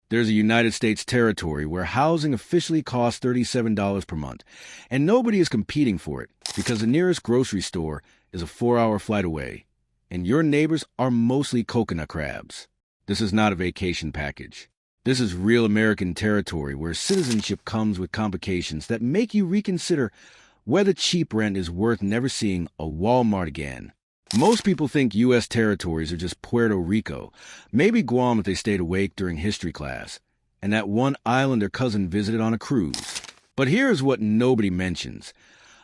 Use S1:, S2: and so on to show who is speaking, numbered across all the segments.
S1: There's a United States territory where housing officially costs $37 per month, and nobody is competing for it because the nearest grocery store is a 4-hour flight away, and your neighbors are mostly coconut crabs. This is not a vacation package. This is real American territory where citizenship comes with complications that make you reconsider whether cheap rent is worth never seeing a Walmart again. Most people think U.S. territories are just Puerto Rico, maybe Guam if they stayed awake during history class, and that one island their cousin visited on a cruise. But here's what nobody mentions.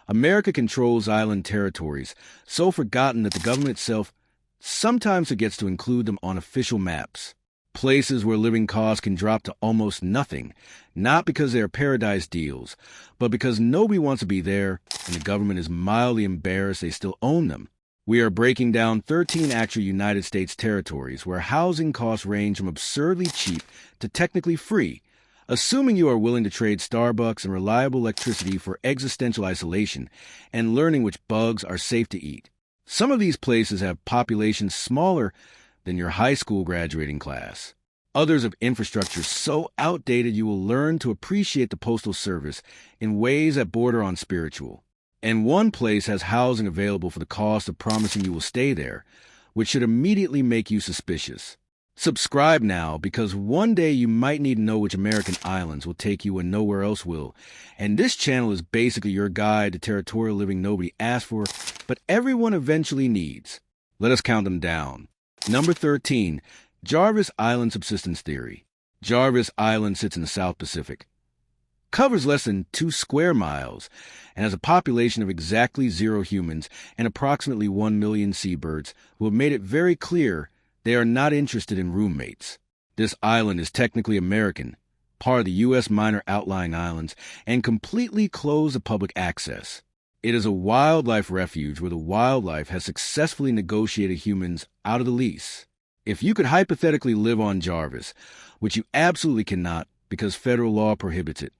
S1: America controls island territories, so forgotten that the government itself sometimes forgets to include them on official maps. Places where living costs can drop to almost nothing, not because they are paradise deals, but because nobody wants to be there and the government is mildly embarrassed they still own them. We are breaking down 13 actual United States territories where housing costs range from absurdly cheap to technically free, assuming you are willing to trade Starbucks and reliable electricity for existential isolation and learning which bugs are safe to eat. Some of these places have populations smaller than your high school graduating class. Others have infrastructure so outdated you will learn to appreciate the Postal Service in ways that border on spiritual. And one place has housing available for the cost of promising you will stay there, which should immediately make you suspicious. Subscribe now, because one day you might need to know which American islands will take you and nowhere else will. And this channel is basically your guide to territorial living nobody asked for, but everyone eventually needs. Let us count them down. Number 13, Jarvis Island Subsistence Theory. Jarvis Island sits in the South Pacific, covers less than 2 square miles, and has a population of exactly 0 humans and approximately 1 million seabirds who have made it very clear they are not interested in roommates. This island is technically American, part of the U.S. minor outlying islands, and completely closed to public access. It is a wildlife refuge where the wildlife has successfully negotiated humans out of the lease. If you could hypothetically live on Jarvis, which you absolutely cannot because federal law prohibits it,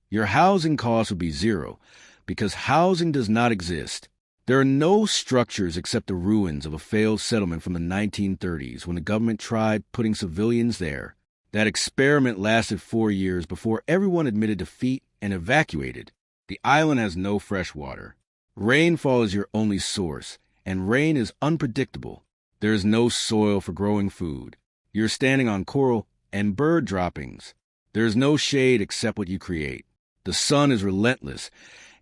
S1: your housing costs would be 0 because housing does not exist. There are no structures except the ruins of a failed settlement from the 1930s when the government tried putting civilians there. That experiment lasted 4 years before everyone admitted defeat and evacuated. The island has no fresh water. Rainfall is your only source, and rain is unpredictable. There is no soil for growing food. You're standing on coral and bird droppings. There is no shade except what you create. The sun is relentless,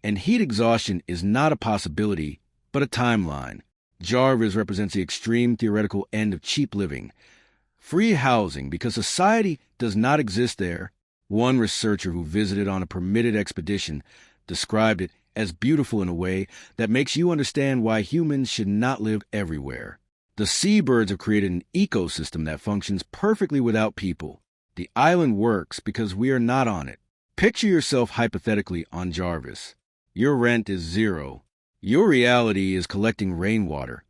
S1: and heat exhaustion is not a possibility, but a timeline. Jarvis represents the extreme theoretical end of cheap living. Free housing because society does not exist there. One researcher who visited on a permitted expedition described it as beautiful in a way that makes you understand why humans should not live everywhere. The seabirds have created an ecosystem that functions perfectly without people. The island works because we are not on it. Picture yourself hypothetically on Jarvis. Your rent is 0. Your reality is collecting rainwater,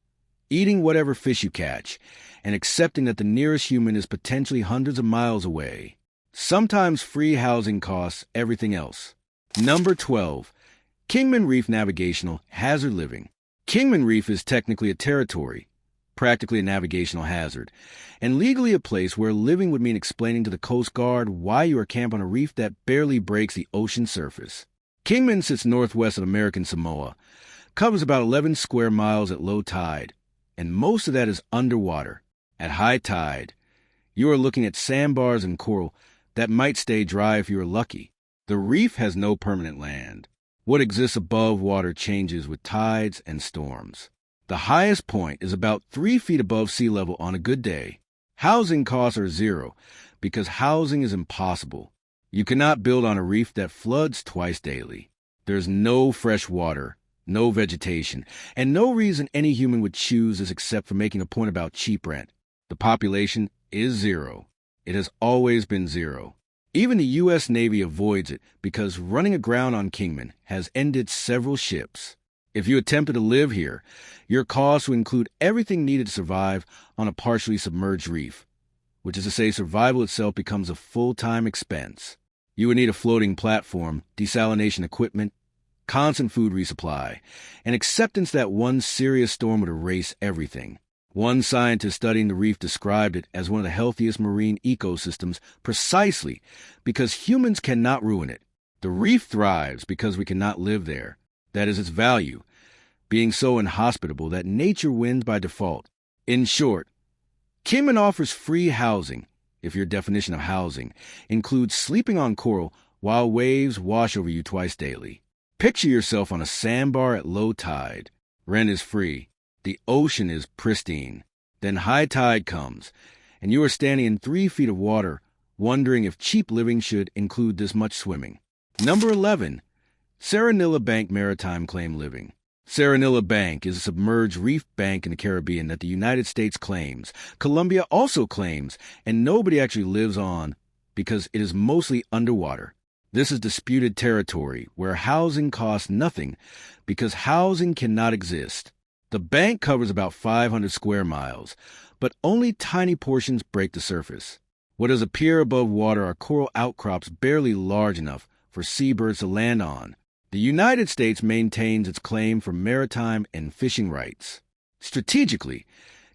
S1: eating whatever fish you catch, and accepting that the nearest human is potentially hundreds of miles away. Sometimes free housing costs everything else. Number 12, Kingman Reef Navigational Hazard Living. Kingman Reef is technically a territory, practically a navigational hazard, and legally a place where living would mean explaining to the Coast Guard why you are camped on a reef that barely breaks the ocean surface. Kingman sits northwest of American Samoa, covers about 11 square miles at low tide, and most of that is underwater. At high tide, you are looking at sandbars and coral that might stay dry if you are lucky. The reef has no permanent land. What exists above water changes with tides and storms. The highest point is about 3 feet above sea level on a good day. Housing costs are 0 because housing is impossible. You cannot build on a reef that floods twice daily. There's no fresh water, no vegetation, and no reason any human would choose this except for making a point about cheap rent. The population is 0. It has always been 0. Even the U.S. Navy avoids it because running aground on Kingman has ended several ships. If you attempted to live here, your costs would include everything needed to survive on a partially submerged reef, which is to say survival itself becomes a full-time expense. You would need a floating platform, desalination equipment, constant food resupply, and acceptance that one serious storm would erase everything. One scientist studying the reef described it as one of the healthiest marine ecosystems precisely because humans cannot ruin it. The reef thrives because we cannot live there. That is its value, being so inhospitable that nature wins by default. In short, Cayman offers free housing, if your definition of housing includes sleeping on coral while waves wash over you twice daily. Picture yourself on a sandbar at low tide. Rent is free. The ocean is pristine. Then high tide comes, and you are standing in 3 feet of water, wondering if cheap living should include this much swimming. Number 11. Serranilla Bank Maritime Claim Living. Serranilla Bank is a submerged reef bank in the Caribbean that the United States claims, Colombia also claims, and nobody actually lives on because it is mostly underwater. This is disputed territory where housing costs nothing because housing cannot exist. The bank covers about 500 square miles, but only tiny portions break the surface. What does appear above water are coral outcrops barely large enough for seabirds to land on. The United States maintains its claim for maritime and fishing rights. Strategically,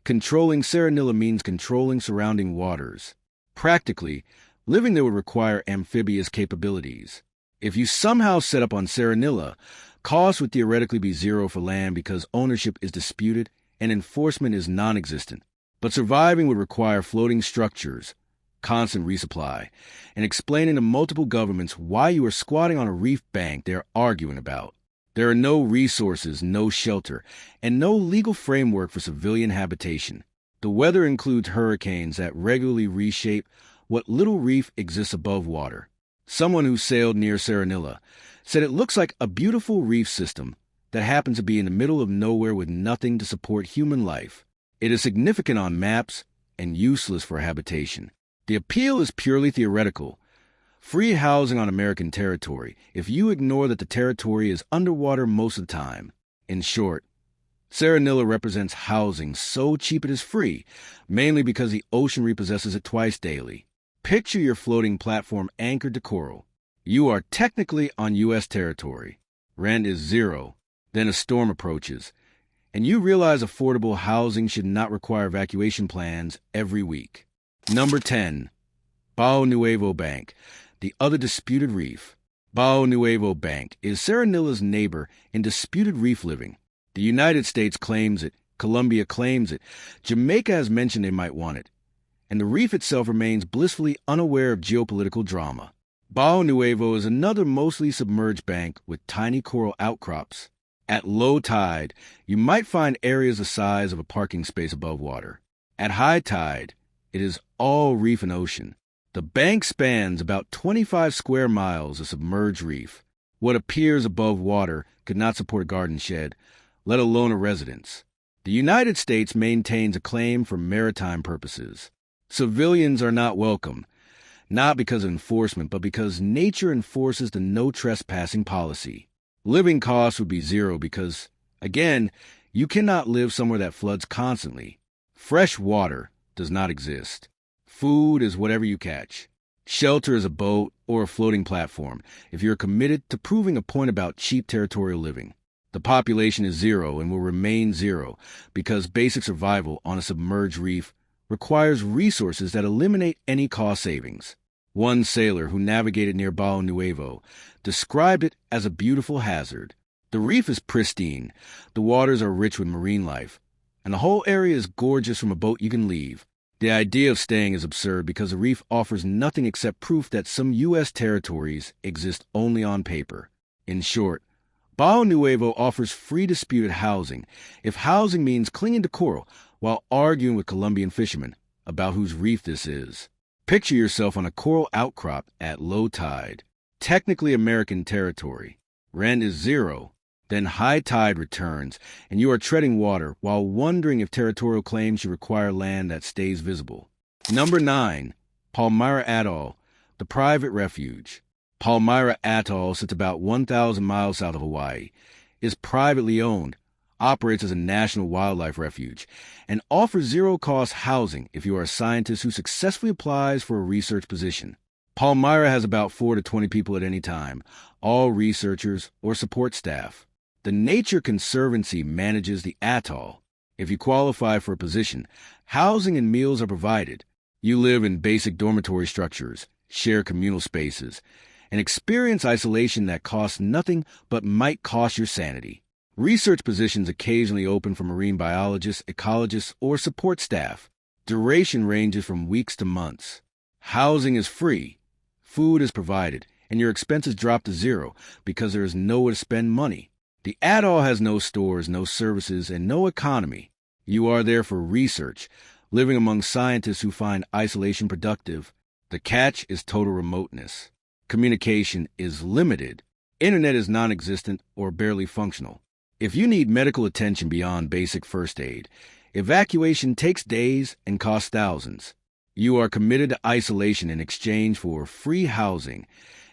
S1: controlling Serranilla means controlling surrounding waters. Practically, living there would require amphibious capabilities. If you somehow set up on Serranilla, costs would theoretically be zero for land because ownership is disputed and enforcement is non-existent. But surviving would require floating structures, constant resupply, and explaining to multiple governments why you are squatting on a reef bank they are arguing about. There are no resources, no shelter, and no legal framework for civilian habitation. The weather includes hurricanes that regularly reshape what little reef exists above water. Someone who sailed near Serranilla said it looks like a beautiful reef system that happens to be in the middle of nowhere with nothing to support human life. It is significant on maps and useless for habitation. The appeal is purely theoretical. Free housing on American territory if you ignore that the territory is underwater most of the time. In short, Serranilla represents housing so cheap it is free, mainly because the ocean repossesses it twice daily. Picture your floating platform anchored to coral. You are technically on U.S. territory. Rent is zero. Then a storm approaches, and you realize affordable housing should not require evacuation plans every week. Number 10. Bao Nuevo Bank, the other disputed reef. Bao Nuevo Bank is Serranilla's neighbor in disputed reef living. The United States claims it, Colombia claims it, Jamaica has mentioned they might want it, and the reef itself remains blissfully unaware of geopolitical drama. Bao Nuevo is another mostly submerged bank with tiny coral outcrops. At low tide, you might find areas the size of a parking space above water. At high tide, it is all reef and ocean. The bank spans about 25 square miles of submerged reef. What appears above water could not support a garden shed, let alone a residence. The United States maintains a claim for maritime purposes. Civilians are not welcome, not because of enforcement, but because nature enforces the no trespassing policy. Living costs would be zero because, again, you cannot live somewhere that floods constantly. Fresh water does not exist. Food is whatever you catch. Shelter is a boat or a floating platform if you're committed to proving a point about cheap territorial living. The population is zero and will remain zero because basic survival on a submerged reef requires resources that eliminate any cost savings. One sailor who navigated near Bao Nuevo described it as a beautiful hazard. The reef is pristine, the waters are rich with marine life, and the whole area is gorgeous from a boat you can leave. The idea of staying is absurd because the reef offers nothing except proof that some U.S. territories exist only on paper. In short, Bao Nuevo offers free disputed housing if housing means clinging to coral while arguing with Colombian fishermen about whose reef this is. Picture yourself on a coral outcrop at low tide, technically American territory. Rent is zero. Then high tide returns, and you are treading water while wondering if territorial claims should require land that stays visible. Number 9. Palmyra Atoll, the private refuge. Palmyra Atoll sits about 1,000 miles south of Hawaii, is privately owned, operates as a national wildlife refuge, and offers zero-cost housing if you are a scientist who successfully applies for a research position. Palmyra has about 4 to 20 people at any time, all researchers or support staff. The Nature Conservancy manages the atoll. If you qualify for a position, housing and meals are provided. You live in basic dormitory structures, share communal spaces, and experience isolation that costs nothing but might cost your sanity. Research positions occasionally open for marine biologists, ecologists, or support staff. Duration ranges from weeks to months. Housing is free, food is provided, and your expenses drop to zero because there is nowhere to spend money. The atoll has no stores, no services, and no economy. You are there for research, living among scientists who find isolation productive. The catch is total remoteness. Communication is limited. Internet is non-existent or barely functional. If you need medical attention beyond basic first aid, evacuation takes days and costs thousands. You are committed to isolation in exchange for free housing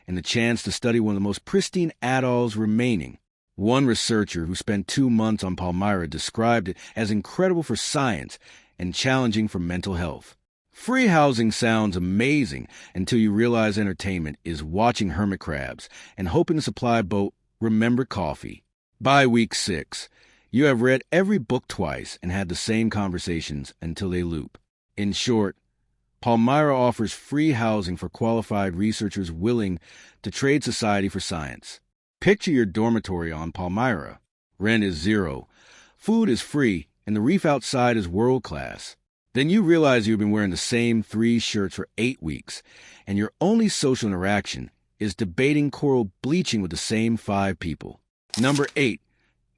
S1: and the chance to study one of the most pristine atolls remaining. One researcher who spent 2 months on Palmyra described it as incredible for science and challenging for mental health. Free housing sounds amazing until you realize entertainment is watching hermit crabs and hoping the supply boat remember coffee. By week 6, you have read every book twice and had the same conversations until they loop. In short, Palmyra offers free housing for qualified researchers willing to trade society for science. Picture your dormitory on Palmyra. Rent is zero, food is free, and the reef outside is world-class. Then you realize you've been wearing the same 3 shirts for 8 weeks, and your only social interaction is debating coral bleaching with the same 5 people. Number 8.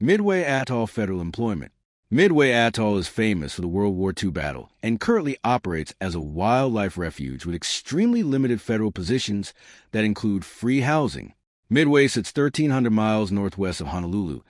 S1: Midway Atoll Federal Employment. Midway Atoll is famous for the World War II battle and currently operates as a wildlife refuge with extremely limited federal positions that include free housing. Midway sits 1,300 miles northwest of Honolulu,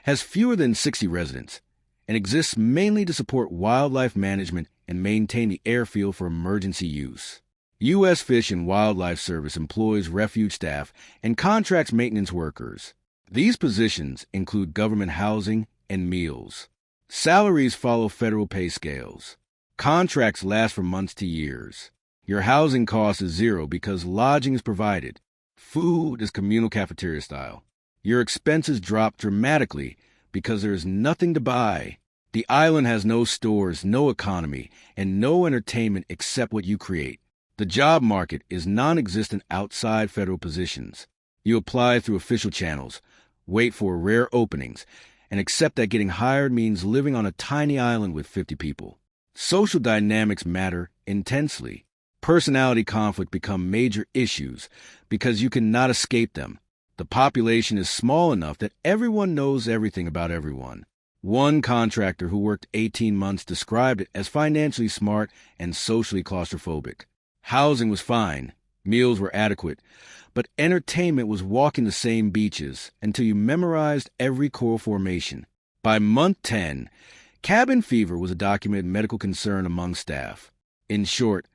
S1: has fewer than 60 residents, and exists mainly to support wildlife management and maintain the airfield for emergency use. U.S. Fish and Wildlife Service employs refuge staff and contracts maintenance workers. These positions include government housing and meals. Salaries follow federal pay scales. Contracts last for months to years. Your housing cost is zero because lodging is provided. Food is communal cafeteria style. Your expenses drop dramatically because there is nothing to buy. The island has no stores, no economy, and no entertainment except what you create. The job market is non-existent outside federal positions. You apply through official channels, wait for rare openings, and accept that getting hired means living on a tiny island with 50 people. Social dynamics matter intensely. Personality conflict become major issues because you cannot escape them. The population is small enough that everyone knows everything about everyone. One contractor who worked 18 months described it as financially smart and socially claustrophobic. Housing was fine, meals were adequate, but entertainment was walking the same beaches until you memorized every coral formation. By month 10, cabin fever was a documented medical concern among staff. In short,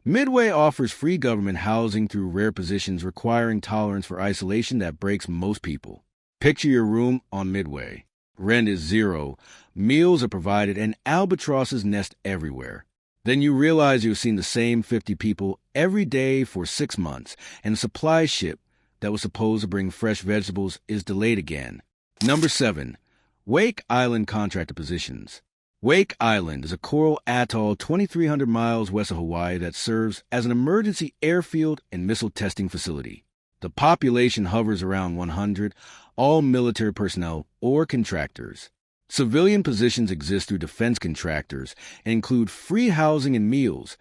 S1: Midway offers free government housing through rare positions requiring tolerance for isolation that breaks most people. Picture your room on Midway. Rent is zero, meals are provided, and albatrosses nest everywhere. Then you realize you've seen the same 50 people every day for 6 months, and the supply ship that was supposed to bring fresh vegetables is delayed again. Number 7. Wake Island Contractor Positions. Wake Island is a coral atoll 2,300 miles west of Hawaii that serves as an emergency airfield and missile testing facility. The population hovers around 100, all military personnel or contractors. Civilian positions exist through defense contractors and include free housing and meals,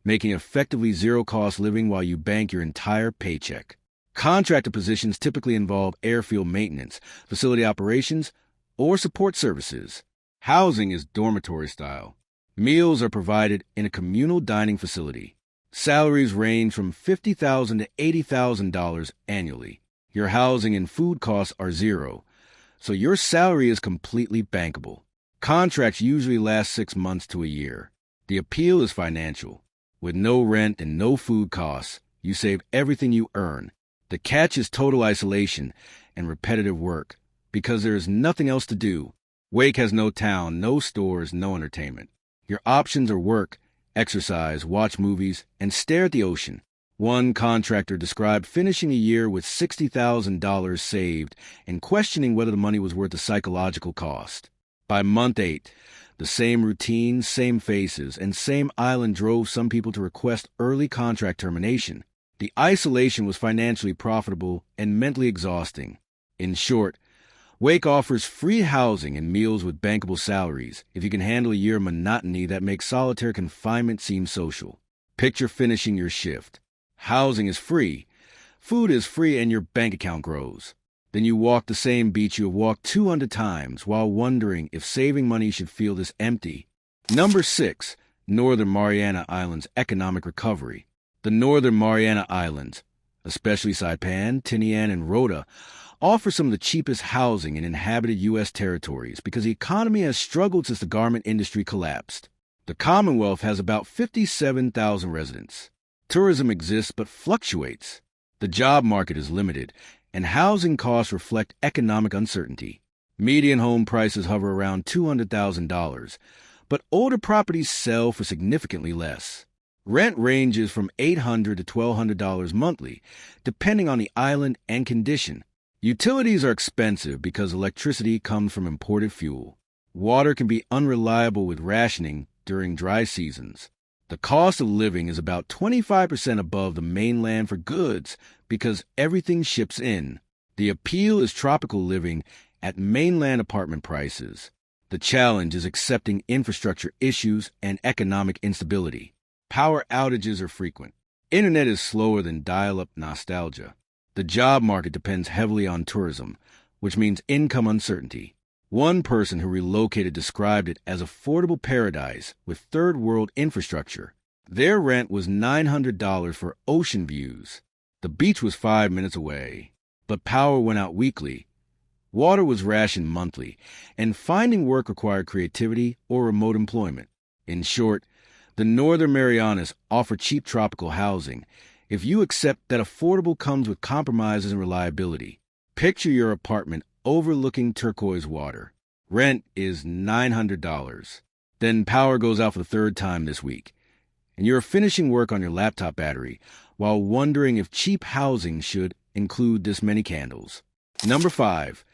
S1: making effectively zero-cost living while you bank your entire paycheck. Contractor positions typically involve airfield maintenance, facility operations, or support services. Housing is dormitory style. Meals are provided in a communal dining facility. Salaries range from $50,000 to $80,000 annually. Your housing and food costs are zero, so your salary is completely bankable. Contracts usually last 6 months to a year. The appeal is financial. With no rent and no food costs, you save everything you earn. The catch is total isolation and repetitive work, because there is nothing else to do. Wake has no town, no stores, no entertainment. Your options are work, exercise, watch movies, and stare at the ocean. One contractor described finishing a year with $60,000 saved and questioning whether the money was worth the psychological cost. By month 8, the same routines, same faces, and same island drove some people to request early contract termination. The isolation was financially profitable and mentally exhausting. In short, Wake offers free housing and meals with bankable salaries if you can handle a year of monotony that makes solitary confinement seem social. Picture finishing your shift. Housing is free, food is free, and your bank account grows. Then you walk the same beach you have walked 200 times while wondering if saving money should feel this empty. Number 6. Northern Mariana Islands Economic Recovery. The Northern Mariana Islands, especially Saipan, Tinian, and Rota, offer some of the cheapest housing in inhabited U.S. territories because the economy has struggled since the garment industry collapsed. The Commonwealth has about 57,000 residents. Tourism exists but fluctuates. The job market is limited, and housing costs reflect economic uncertainty. Median home prices hover around $200,000, but older properties sell for significantly less. Rent ranges from $800 to $1,200 monthly, depending on the island and condition. Utilities are expensive because electricity comes from imported fuel. Water can be unreliable with rationing during dry seasons. The cost of living is about 25% above the mainland for goods because everything ships in. The appeal is tropical living at mainland apartment prices. The challenge is accepting infrastructure issues and economic instability. Power outages are frequent. Internet is slower than dial-up nostalgia. The job market depends heavily on tourism, which means income uncertainty. One person who relocated described it as affordable paradise with third-world infrastructure. Their rent was $900 for ocean views. The beach was 5 minutes away, but power went out weekly. Water was rationed monthly, and finding work required creativity or remote employment. In short, the Northern Marianas offer cheap tropical housing if you accept that affordable comes with compromises and reliability. Picture your apartment overlooking turquoise water. Rent is $900. Then power goes out for the third time this week, and you're finishing work on your laptop battery while wondering if cheap housing should include this many candles. Number 5.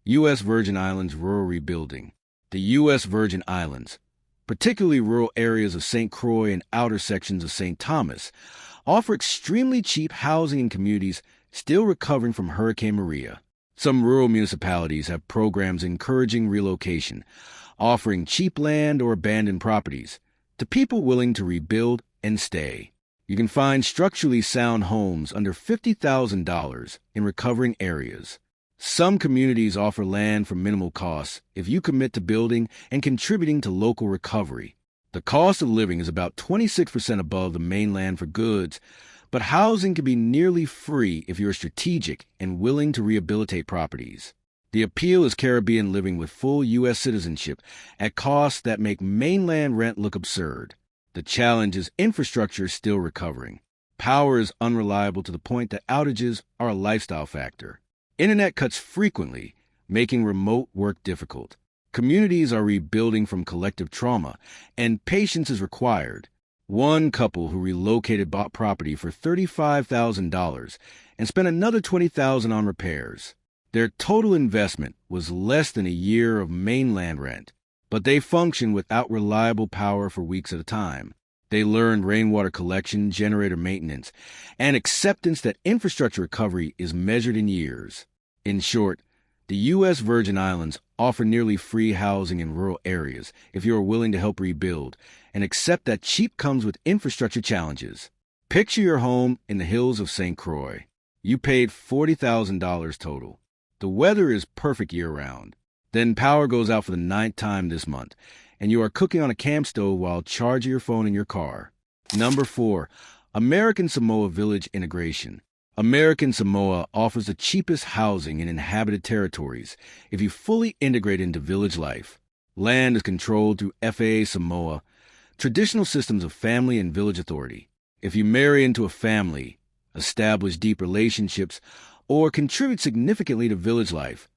S1: U.S. Virgin Islands Rural Rebuilding. The U.S. Virgin Islands, particularly rural areas of St. Croix and outer sections of St. Thomas, offer extremely cheap housing in communities still recovering from Hurricane Maria. Some rural municipalities have programs encouraging relocation, offering cheap land or abandoned properties to people willing to rebuild and stay. You can find structurally sound homes under $50,000 in recovering areas. Some communities offer land for minimal costs if you commit to building and contributing to local recovery. The cost of living is about 26% above the mainland for goods, but housing can be nearly free if you're strategic and willing to rehabilitate properties. The appeal is Caribbean living with full U.S. citizenship at costs that make mainland rent look absurd. The challenge is infrastructure is still recovering. Power is unreliable to the point that outages are a lifestyle factor. Internet cuts frequently, making remote work difficult. Communities are rebuilding from collective trauma, and patience is required. One couple who relocated bought property for $35,000 and spent another $20,000 on repairs. Their total investment was less than a year of mainland rent, but they functioned without reliable power for weeks at a time. They learned rainwater collection, generator maintenance, and acceptance that infrastructure recovery is measured in years. In short, the U.S. Virgin Islands offer nearly free housing in rural areas if you are willing to help rebuild and accept that cheap comes with infrastructure challenges. Picture your home in the hills of St. Croix. You paid $40,000 total. The weather is perfect year-round. Then power goes out for the 9th time this month, and you are cooking on a camp stove while charging your phone in your car. Number 4. American Samoa Village Integration. American Samoa offers the cheapest housing in inhabited territories if you fully integrate into village life. Land is controlled through FAA Samoa, traditional systems of family and village authority. If you marry into a family, establish deep relationships, or contribute significantly to village life,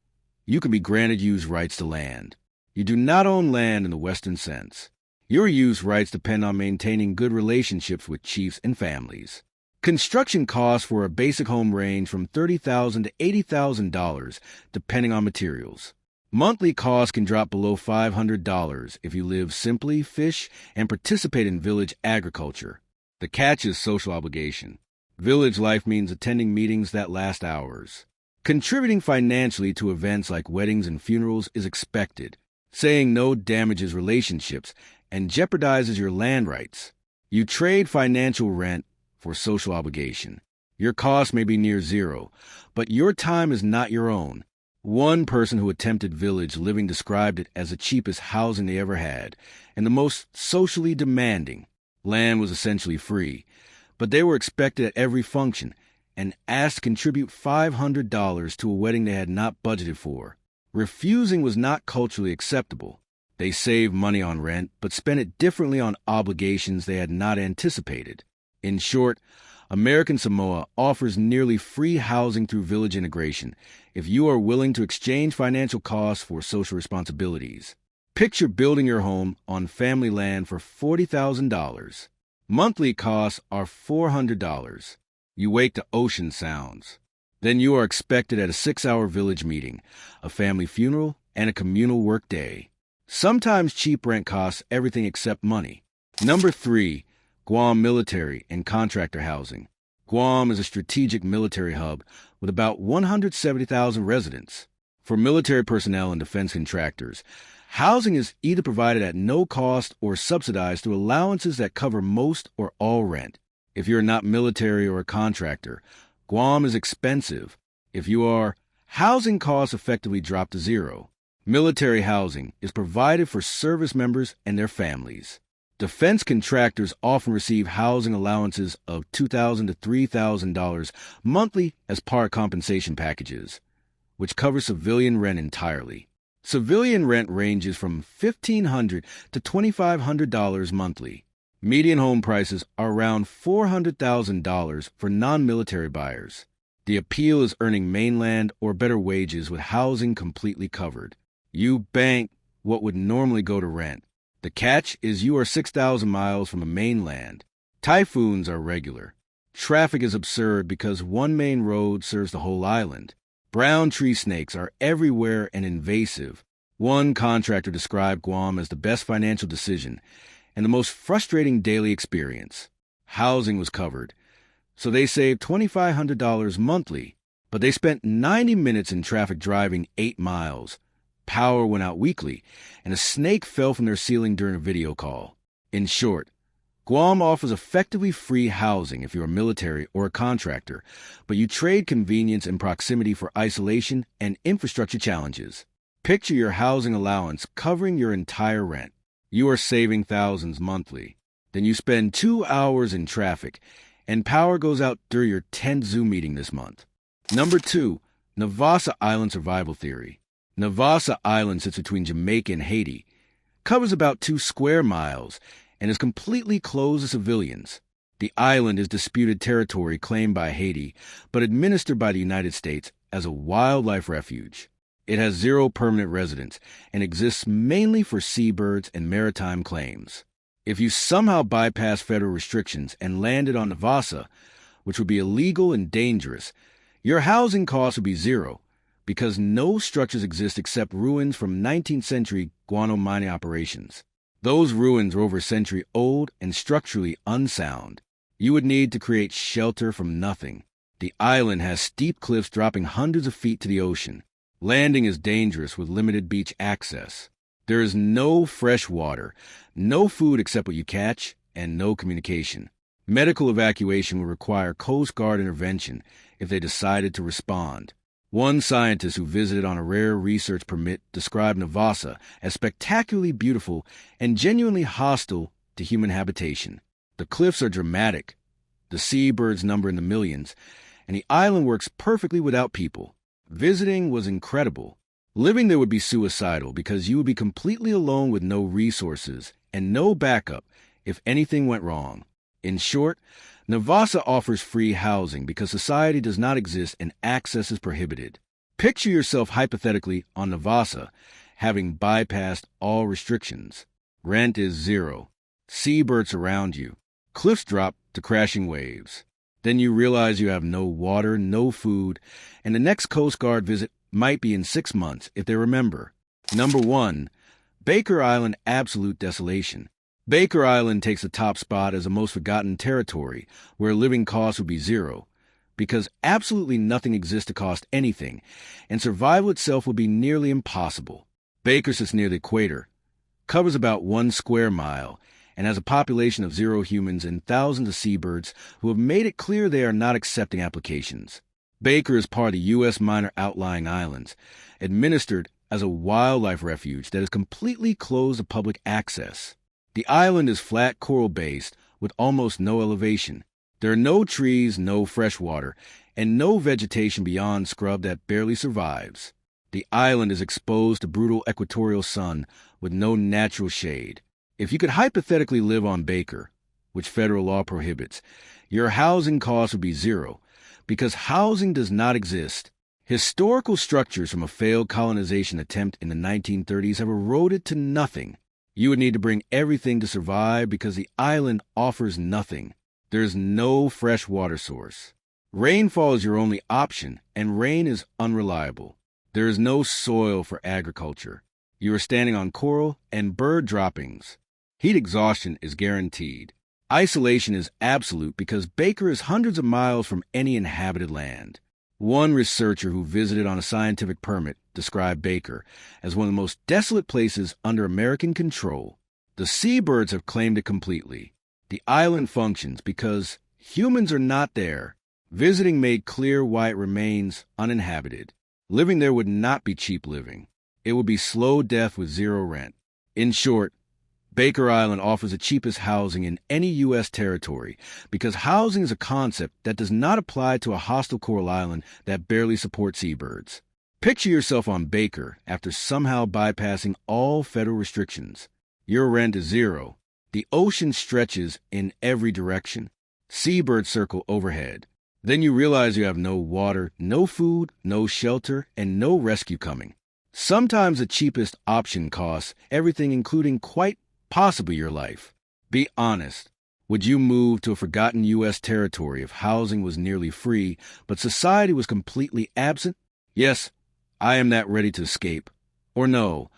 S1: you can be granted use rights to land. You do not own land in the Western sense. Your use rights depend on maintaining good relationships with chiefs and families. Construction costs for a basic home range from $30,000 to $80,000, depending on materials. Monthly costs can drop below $500 if you live simply, fish, and participate in village agriculture. The catch is social obligation. Village life means attending meetings that last hours. Contributing financially to events like weddings and funerals is expected. Saying no damages relationships and jeopardizes your land rights. You trade financial rent for social obligation. Your cost may be near zero, but your time is not your own. One person who attempted village living described it as the cheapest housing they ever had, and the most socially demanding. Land was essentially free, but they were expected at every function, and asked to contribute $500 to a wedding they had not budgeted for. Refusing was not culturally acceptable. They saved money on rent, but spent it differently on obligations they had not anticipated. In short, American Samoa offers nearly free housing through village integration if you are willing to exchange financial costs for social responsibilities. Picture building your home on family land for $40,000. Monthly costs are $400. You wake to ocean sounds. Then you are expected at a 6-hour village meeting, a family funeral, and a communal work day. Sometimes cheap rent costs everything except money. Number 3. Guam military and contractor housing. Guam is a strategic military hub with about 170,000 residents. For military personnel and defense contractors, housing is either provided at no cost or subsidized through allowances that cover most or all rent. If you're not military or a contractor, Guam is expensive. If you are, housing costs effectively drop to zero. Military housing is provided for service members and their families. Defense contractors often receive housing allowances of $2,000 to $3,000 monthly as part of compensation packages, which cover civilian rent entirely. Civilian rent ranges from $1,500 to $2,500 monthly. Median home prices are around $400,000 for non-military buyers. The appeal is earning mainland or better wages with housing completely covered. You bank what would normally go to rent. The catch is you are 6,000 miles from the mainland. Typhoons are regular. Traffic is absurd because one main road serves the whole island. Brown tree snakes are everywhere and invasive. One contractor described Guam as the best financial decision and the most frustrating daily experience. Housing was covered, so they saved $2,500 monthly, but they spent 90 minutes in traffic driving 8 miles. Power went out weekly, and a snake fell from their ceiling during a video call. In short, Guam offers effectively free housing if you're a military or a contractor, but you trade convenience and proximity for isolation and infrastructure challenges. Picture your housing allowance covering your entire rent. You are saving thousands monthly. Then you spend 2 hours in traffic, and power goes out during your 10th Zoom meeting this month. Number 2, Navassa Island Survival Theory. Navassa Island sits between Jamaica and Haiti, covers about 2 square miles, and is completely closed to civilians. The island is disputed territory claimed by Haiti, but administered by the United States as a wildlife refuge. It has 0 permanent residents and exists mainly for seabirds and maritime claims. If you somehow bypass federal restrictions and landed on Navassa, which would be illegal and dangerous, your housing costs would be zero, because no structures exist except ruins from 19th century guano mining operations. Those ruins are over a century old and structurally unsound. You would need to create shelter from nothing. The island has steep cliffs dropping hundreds of feet to the ocean. Landing is dangerous with limited beach access. There is no fresh water, no food except what you catch, and no communication. Medical evacuation would require Coast Guard intervention if they decided to respond. One scientist who visited on a rare research permit described Navassa as spectacularly beautiful and genuinely hostile to human habitation. The cliffs are dramatic, the seabirds number in the millions, and the island works perfectly without people. Visiting was incredible. Living there would be suicidal because you would be completely alone with no resources and no backup if anything went wrong. In short, Navassa offers free housing because society does not exist and access is prohibited. Picture yourself hypothetically on Navassa, having bypassed all restrictions. Rent is zero. Seabirds surround you. Cliffs drop to crashing waves. Then you realize you have no water, no food, and the next Coast Guard visit might be in 6 months if they remember. Number 1. Baker Island Absolute Desolation. Baker Island takes the top spot as the most forgotten territory, where living costs would be zero, because absolutely nothing exists to cost anything, and survival itself would be nearly impossible. Baker sits near the equator, covers about 1 square mile, and has a population of 0 humans and thousands of seabirds who have made it clear they are not accepting applications. Baker is part of the U.S. Minor Outlying Islands, administered as a wildlife refuge that is completely closed to public access. The island is flat coral-based with almost no elevation. There are no trees, no fresh water, and no vegetation beyond scrub that barely survives. The island is exposed to brutal equatorial sun with no natural shade. If you could hypothetically live on Baker, which federal law prohibits, your housing costs would be zero, because housing does not exist. Historical structures from a failed colonization attempt in the 1930s have eroded to nothing. You would need to bring everything to survive because the island offers nothing. There's no fresh water source. Rainfall is your only option, and rain is unreliable. There is no soil for agriculture. You are standing on coral and bird droppings. Heat exhaustion is guaranteed. Isolation is absolute because Baker is hundreds of miles from any inhabited land. One researcher who visited on a scientific permit described Baker as one of the most desolate places under American control. The seabirds have claimed it completely. The island functions because humans are not there. Visiting made clear why it remains uninhabited. Living there would not be cheap living. It would be slow death with zero rent. In short, Baker Island offers the cheapest housing in any U.S. territory because housing is a concept that does not apply to a hostile coral island that barely supports seabirds. Picture yourself on Baker after somehow bypassing all federal restrictions. Your rent is zero. The ocean stretches in every direction. Seabirds circle overhead. Then you realize you have no water, no food, no shelter, and no rescue coming. Sometimes the cheapest option costs everything, including quite possibly your life. Be honest. Would you move to a forgotten U.S. territory if housing was nearly free, but society was completely absent? Yes, I am that ready to escape. Or no,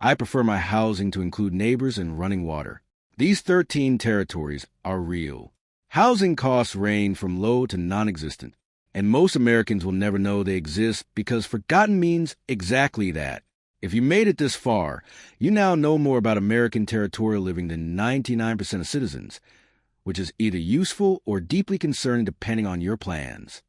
S1: I prefer my housing to include neighbors and running water. These 13 territories are real. Housing costs range from low to non-existent, and most Americans will never know they exist because forgotten means exactly that. If you made it this far, you now know more about American territorial living than 99% of citizens, which is either useful or deeply concerning depending on your plans.